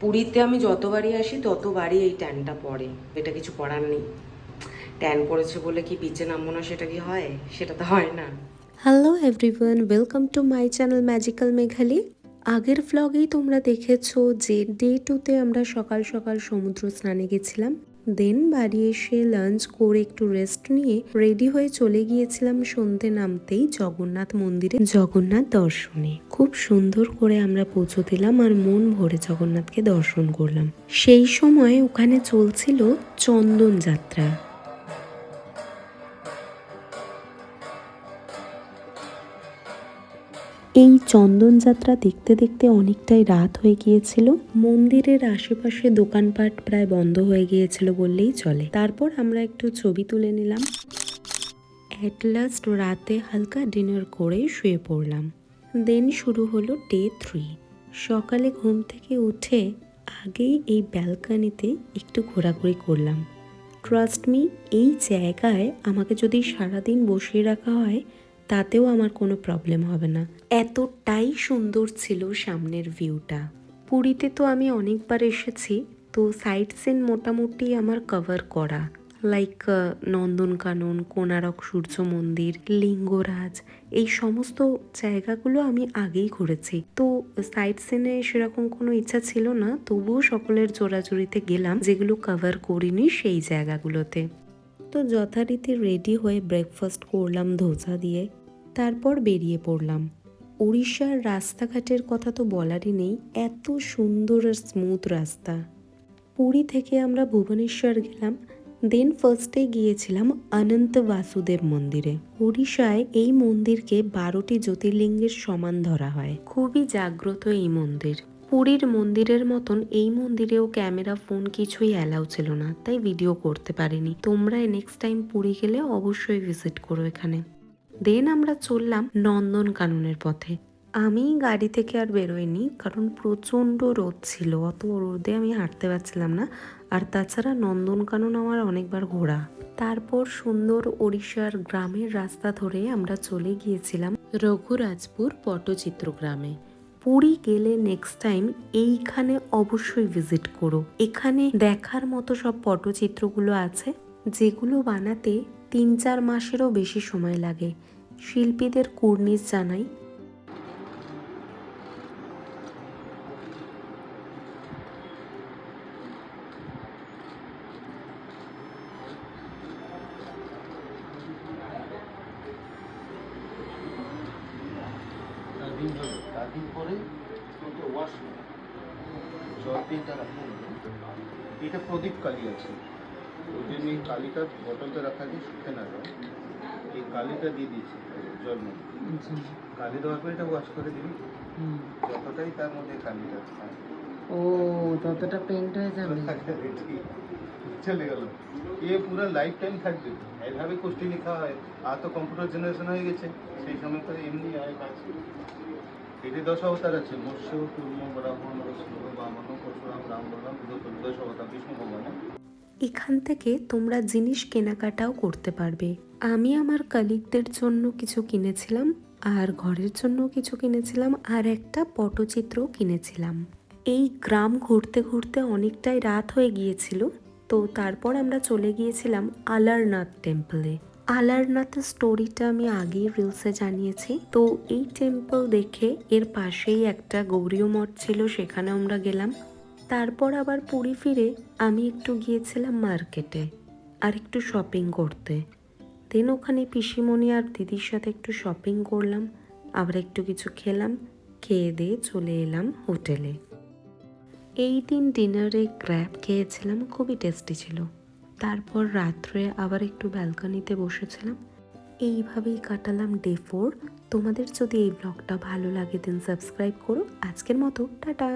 পুরীতে আমি যতবারই আসি ততবারই এই ট্যানটা পড়ে, এটা কিছু করার নেই। ট্যান পড়েছে বলে কি পিচে নামবো না, সেটা কি হয়? সেটা তো হয় না। Hello everyone, welcome to my channel magical Meghali. আগের ভ্লগেই তোমরা দেখেছো যে ডে 2তে আমরা সকাল সকাল সমুদ্র স্নানে গেছিলাম। দেন বাড়ি এসে লাঞ্চ করে একটু রেস্ট নিয়ে রেডি হয়ে চলে গিয়েছিলাম সন্ধে নামতেই জগন্নাথ মন্দিরে জগন্নাথ দর্শনে। খুব সুন্দর করে আমরা পৌঁছে দিলাম আর মন ভরে জগন্নাথকে দর্শন করলাম। সেই সময় ওখানে চলছিল চন্দন যাত্রা। এই চন্দন যাত্রা দেখতে দেখতে অনেকটাই রাত হয়ে গিয়েছিল। মন্দিরের আশেপাশে দোকানপাট প্রায় বন্ধ হয়ে গিয়েছিল বললেই চলে। তারপর আমরা একটু ছবি তুলে নিলাম। অ্যাট লাস্ট রাতে হালকা ডিনার করে শুয়ে পড়লাম। দেন শুরু হলো ডে 3। সকালে ঘুম থেকে উঠে আগেই এই ব্যালকনিতে একটু ঘোরাঘুরি করলাম। ট্রাস্ট মি, এই জায়গায় আমাকে যদি সারাদিন বসিয়ে রাখা হয় তাতেও আমার কোনো প্রবলেম হবে না। এতটাই সুন্দর ছিল সামনের ভিউটা। পুরীতে তো আমি অনেকবার এসেছি, তো সাইট সিন মোটামুটি আমার কভার করা। লাইক নন্দনকানন, কোনারক সূর্য মন্দির, লিঙ্গরাজ, এই সমস্ত জায়গাগুলো আমি আগেই ঘুরেছি। তো সাইট সিনে সেরকম কোনো ইচ্ছা ছিল না, তবুও সকলের জোরাজুরিতে গেলাম যেগুলো কভার করিনি সেই জায়গাগুলোতে। তো যথারীতি রেডি হয়ে ব্রেকফাস্ট করলাম ধোসা দিয়ে, তারপর বেরিয়ে পড়লাম। উড়িষ্যার রাস্তাঘাটের কথা তো বলারই নেই, এত সুন্দর আর স্মুথ রাস্তা। পুরী থেকে আমরা ভুবনেশ্বর গেলাম। দেন ফার্স্টে গিয়েছিলাম অনন্ত বাসুদেব মন্দিরে। উড়িষ্যায় এই মন্দিরকে 12টি জ্যোতির্লিঙ্গের সমান ধরা হয়। খুবই জাগ্রত এই মন্দির। পুরীর মন্দিরের মতন এই মন্দিরেও ক্যামেরা, ফোন কিছুই অ্যালাউ ছিল না, তাই ভিডিও করতে পারিনি। তোমরা নেক্সট টাইম পুরী গেলে অবশ্যই ভিজিট করো এখানে। দেন আমরা চললাম নন্দনকাননের পথে। আমি গাড়ি থেকে আর বেরোইনি, কারণ প্রচণ্ড রোদ ছিল, অত রোদে আমি হাঁটতে পারছিলাম না। আর তাছাড়া নন্দনকানন আমার অনেকবার ঘোরা। তারপর সুন্দর ওড়িশার গ্রামের রাস্তা ধরে আমরা চলে গিয়েছিলাম রঘুরাজপুর পটচিত্র গ্রামে। পুরী গেলে নেক্সট টাইম এইখানে অবশ্যই ভিজিট করো। এখানে দেখার মতো সব পটচিত্রগুলো আছে, যেগুলো বানাতে 3-4 মাসেরও বেশি সময় লাগে। শিল্পীদের কুর্নিশ জানাই। দিন পরে ওয়াশ জল দিয়ে তারা এটা প্রদীপ কালি আছে, ওই জন্য এই কালিটা বটলতে রাখা দিয়ে শুকে না যায়। এই কালিটা দিয়ে দিয়েছি জল মধ্যে, কালি দেওয়ার পরে এটা ওয়াশ করে দিবি। যতটাই তার মধ্যে কালিটা থাকে ও ততটা পেন্ট হয়ে যাবে। চলে গেল, এ পুরো লাইফ টাইম থাকবে। এইভাবে কোশ্চেন লেখা হয়। আর তো কম্পিউটার জেনারেশন হয়ে গেছে, সেই সময় তো এমনি আয় কাজ। এটি 10 অবতার আছে: মৎস্য, কুর্ম, ব্রাহ্মণ, নরসিংহ, বামন, পরশুরাম, রাম, বলরাম, 10 অবতার বিষ্ণু ভগবানের। এখান থেকে তোমরা জিনিস কেনাকাটাও করতে পারবে। আমি আমার কালিগদের জন্য কিছু কিনেছিলাম, আর ঘরের জন্য কিছু কিনেছিলাম, আর একটা পটচিত্রও কিনেছিলাম। এই গ্রাম ঘুরতে ঘুরতে অনেকটাই রাত হয়ে গিয়েছিল, তো তারপর আমরা চলে গিয়েছিলাম আলারনাথ টেম্পলে। আলারনাথের স্টোরিটা আমি আগেই রিলসে জানিয়েছি। তো এই টেম্পল দেখে এর পাশেই একটা গৌরীয় মঠ ছিল, সেখানে আমরা গেলাম। তারপর আবার পুরী ফিরে আমি একটু গিয়েছিলাম মার্কেটে আর একটু শপিং করতে। দেন ওখানে পিসিমণি আর দিদির সাথে একটু শপিং করলাম, আবার একটু কিছু খেলাম, খেয়ে দিয়ে চলে এলাম হোটেলে। এই দিন ডিনারে ক্র্যাব খেয়েছিলাম, খুবই টেস্টি ছিল। তারপর রাত্রে আবার একটু ব্যালকনিতে বসেছিলাম। এইভাবেই কাটালাম ডে 4। তোমাদের যদি এই ব্লগটা ভালো লাগে দেন সাবস্ক্রাইব করো। আজকের মতো টাটা।